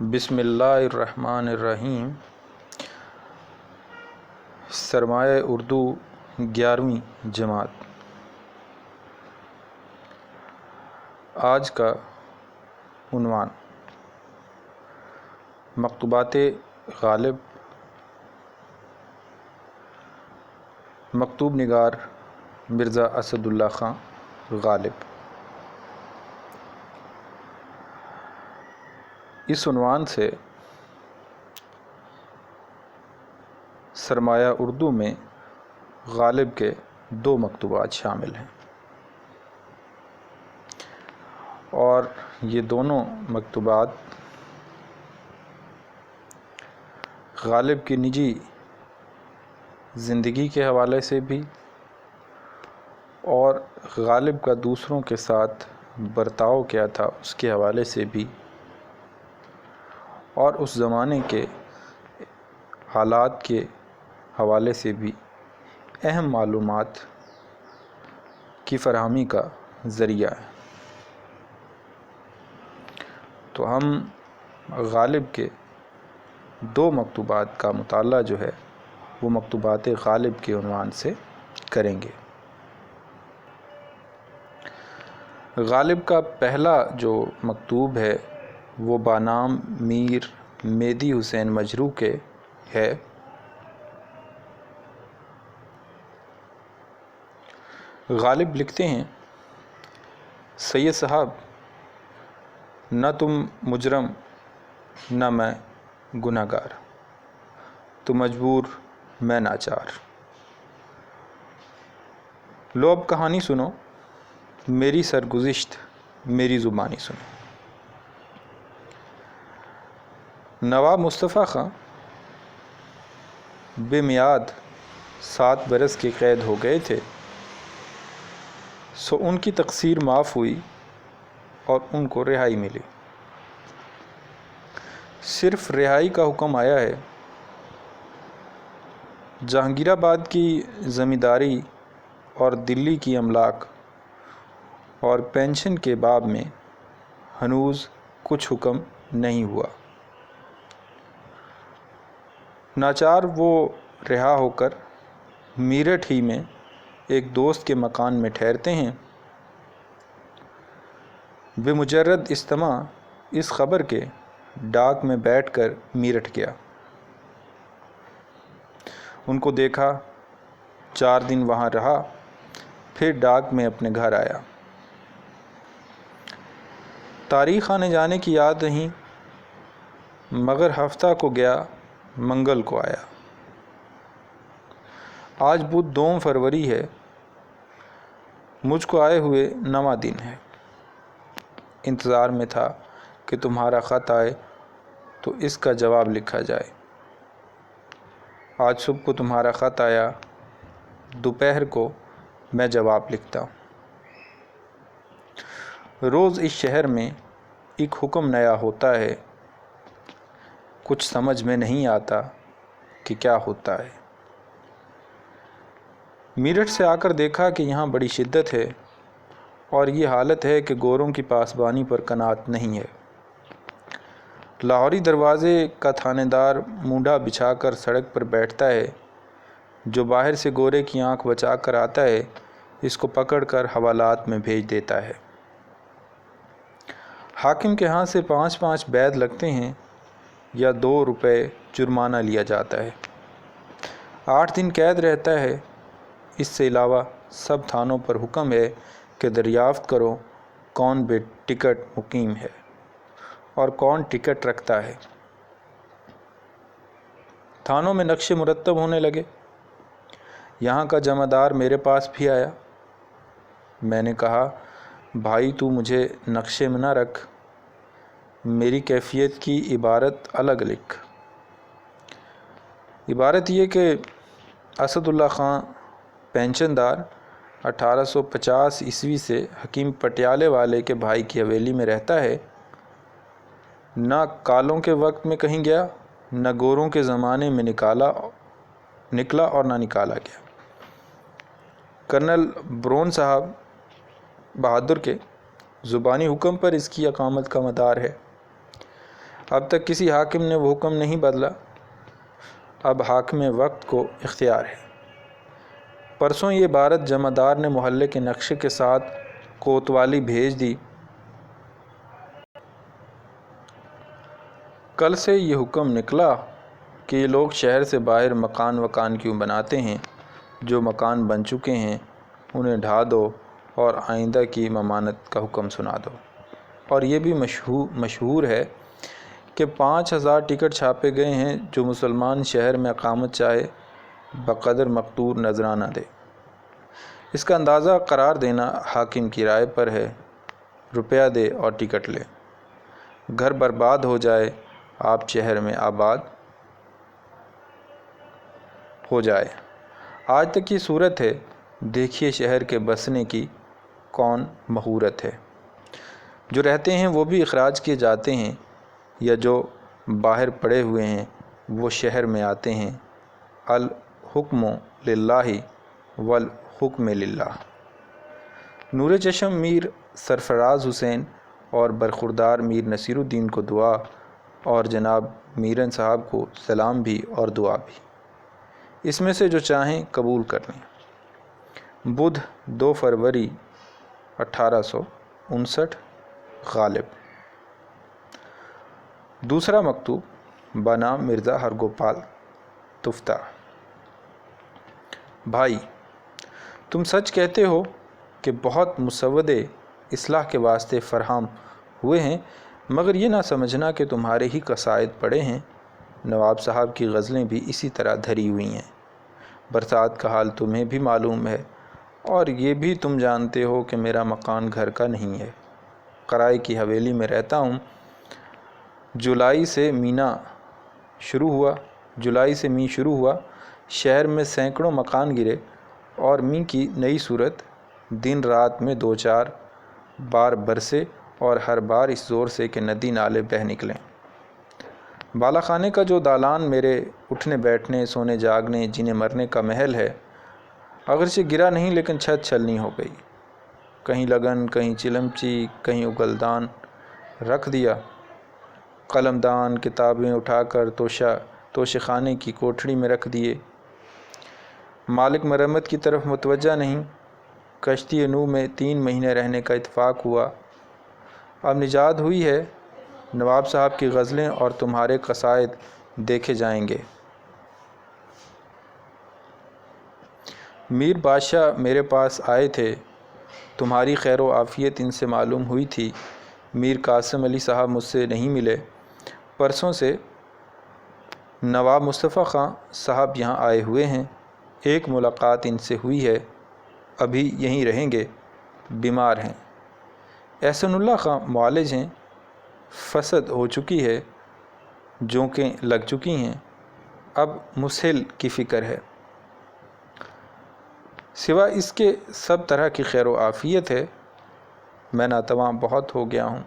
بسم اللہ الرحمن الرحیم۔ سرمایہ اردو 11ویں جماعت۔ آج کا عنوان مکتوبات غالب، مکتوب نگار مرزا اسد اللہ خان غالب۔ اس عنوان سے سرمایہ اردو میں غالب کے 2 مکتوبات شامل ہیں، اور یہ دونوں مکتوبات غالب کی نجی زندگی کے حوالے سے بھی اور غالب کا دوسروں کے ساتھ برتاؤ کیا تھا اس کے حوالے سے بھی، اور اس زمانے کے حالات کے حوالے سے بھی اہم معلومات کی فراہمی کا ذریعہ ہے۔ تو ہم غالب کے 2 مکتوبات کا مطالعہ جو ہے وہ مکتوبات غالب کے عنوان سے کریں گے۔ غالب کا پہلا جو مکتوب ہے وہ بانام میر مہدی حسین مجروح کے ہے۔ غالب لکھتے ہیں: سید صاحب، نہ تم مجرم نہ میں گناہ گار، تو مجبور میں ناچار۔ لو اب کہانی سنو، میری سرگزشت میری زبانی سنو۔ نواب مصطفیٰ خان بے میعاد 7 برس کے قید ہو گئے تھے، سو ان کی تقصیر معاف ہوئی اور ان کو رہائی ملی۔ صرف رہائی کا حکم آیا ہے۔ جہانگیر آباد کی زمینداری اور دلی کی املاک اور پینشن کے باب میں ہنوز کچھ حکم نہیں ہوا۔ ناچار وہ رہا ہو کر میرٹھ ہی میں ایک دوست کے مکان میں ٹھہرتے ہیں۔ بمجرد استماع اس خبر کے ڈاک میں بیٹھ کر میرٹھ گیا۔ ان کو دیکھا، 4 دن وہاں رہا، پھر ڈاک میں اپنے گھر آیا۔ تاریخ آنے جانے کی یاد نہیں، مگر ہفتہ کو گیا منگل کو آیا۔ آج بدھ 2 فروری ہے، مجھ کو آئے ہوئے 9واں دن ہے۔ انتظار میں تھا کہ تمہارا خط آئے تو اس کا جواب لکھا جائے۔ آج صبح کو تمہارا خط آیا، دوپہر کو میں جواب لکھتا ہوں۔ روز اس شہر میں ایک حکم نیا ہوتا ہے، کچھ سمجھ میں نہیں آتا کہ کیا ہوتا ہے۔ میرٹھ سے آ کر دیکھا کہ یہاں بڑی شدت ہے، اور یہ حالت ہے کہ گوروں کی پاسبانی پر قناعت نہیں ہے۔ لاہوری دروازے کا تھانے دار مونڈھا بچھا کر سڑک پر بیٹھتا ہے، جو باہر سے گورے کی آنکھ بچا کر آتا ہے اس کو پکڑ کر حوالات میں بھیج دیتا ہے۔ حاکم کے ہاں سے 5 بیض لگتے ہیں یا 2 روپے جرمانہ لیا جاتا ہے۔ 8 دن قید رہتا ہے۔ اس سے علاوہ سب تھانوں پر حکم ہے کہ دریافت کرو کون بے ٹکٹ مقیم ہے اور کون ٹکٹ رکھتا ہے۔ تھانوں میں نقشے مرتب ہونے لگے۔ یہاں کا جمعدار میرے پاس بھی آیا۔ میں نے کہا، بھائی تو مجھے نقشے میں نہ رکھ، میری کیفیت کی عبارت الگ لکھ۔ عبارت یہ کہ اسد اللہ خان پینشن دار 1850 عیسوی سے حکیم پٹیالے والے کے بھائی کی حویلی میں رہتا ہے، نہ کالوں کے وقت میں کہیں گیا، نہ گوروں کے زمانے میں نکلا اور نہ نکالا گیا۔ کرنل برون صاحب بہادر کے زبانی حکم پر اس کی اقامت کا مدار ہے۔ اب تک کسی حاکم نے وہ حکم نہیں بدلا، اب حاکم وقت کو اختیار ہے۔ پرسوں یہ عبارت جمعدار نے محلے کے نقشے کے ساتھ کوتوالی بھیج دی۔ کل سے یہ حکم نکلا کہ یہ لوگ شہر سے باہر مکان کیوں بناتے ہیں؟ جو مکان بن چکے ہیں انہیں ڈھا دو اور آئندہ کی ممانعت کا حکم سنا دو۔ اور یہ بھی مشہور ہے کہ 5000 ٹکٹ چھاپے گئے ہیں۔ جو مسلمان شہر میں اقامت چاہے بقدر مقدور نذرانہ دے۔ اس کا اندازہ قرار دینا حاکم کی رائے پر ہے۔ روپیہ دے اور ٹکٹ لے۔ گھر برباد ہو جائے، آپ شہر میں آباد ہو جائے۔ آج تک یہ صورت ہے، دیکھیے شہر کے بسنے کی کون مہورت ہے۔ جو رہتے ہیں وہ بھی اخراج کیے جاتے ہیں، یا جو باہر پڑے ہوئے ہیں وہ شہر میں آتے ہیں۔ الحکم للہ والحکم للہ۔ نور چشم میر سرفراز حسین اور برخوردار میر نصیر الدین کو دعا، اور جناب میرن صاحب کو سلام بھی اور دعا بھی۔ اس میں سے جو چاہیں قبول کر لیں۔ بدھ 2 فروری 1859 غالب۔ دوسرا مکتوب بنام مرزا ہرگوپال تفتہ۔ بھائی، تم سچ کہتے ہو کہ بہت مسودے اصلاح کے واسطے فراہم ہوئے ہیں، مگر یہ نہ سمجھنا کہ تمہارے ہی قصائد پڑے ہیں۔ نواب صاحب کی غزلیں بھی اسی طرح دھری ہوئی ہیں۔ برسات کا حال تمہیں بھی معلوم ہے، اور یہ بھی تم جانتے ہو کہ میرا مکان گھر کا نہیں ہے، کرائے کی حویلی میں رہتا ہوں۔ جولائی سے مئی شروع ہوا، شہر میں سینکڑوں مکان گرے، اور مئی کی نئی صورت دن رات میں 2-4 بار برسے، اور ہر بار اس زور سے کہ ندی نالے بہہ نکلیں۔ بالا خانے کا جو دالان میرے اٹھنے بیٹھنے، سونے جاگنے، جینے مرنے کا محل ہے، اگرچہ گرا نہیں لیکن چھت چھلنی ہو گئی۔ کہیں لگن، کہیں چلمچی، کہیں اگلدان رکھ دیا۔ قلمدان، کتابیں اٹھا کر توشہ خانے کی کوٹھڑی میں رکھ دیے۔ مالک مرمت کی طرف متوجہ نہیں۔ کشتی نوح میں 3 مہینے رہنے کا اتفاق ہوا۔ اب نجات ہوئی ہے۔ نواب صاحب کی غزلیں اور تمہارے قصائد دیکھے جائیں گے۔ میر بادشاہ میرے پاس آئے تھے، تمہاری خیر و عافیت ان سے معلوم ہوئی تھی۔ میر قاسم علی صاحب مجھ سے نہیں ملے۔ پرسوں سے نواب مصطفیٰ خان صاحب یہاں آئے ہوئے ہیں، ایک ملاقات ان سے ہوئی ہے، ابھی یہیں رہیں گے، بیمار ہیں۔ احسن اللہ خان معالج ہیں، فسد ہو چکی ہے، جونکیں لگ چکی ہیں، اب مسہل کی فکر ہے۔ سوا اس کے سب طرح کی خیر و عافیت ہے۔ میں ناتواں بہت ہو گیا ہوں،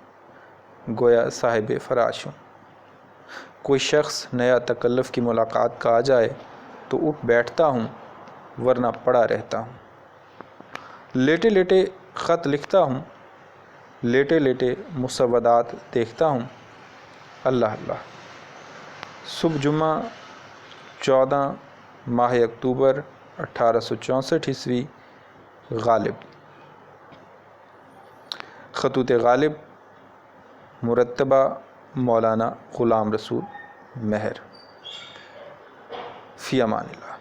گویا صاحب فراش ہوں۔ کوئی شخص نیا تکلف کی ملاقات کا آ جائے تو اٹھ بیٹھتا ہوں، ورنہ پڑا رہتا ہوں۔ لیٹے لیٹے خط لکھتا ہوں، لیٹے لیٹے مسودات دیکھتا ہوں۔ اللہ اللہ۔ صبح جمعہ 14 ماہ اکتوبر 1864 عیسوی غالب۔ خطوط غالب، مرتبہ مولانا غلام رسول مہر۔ فی امان اللہ۔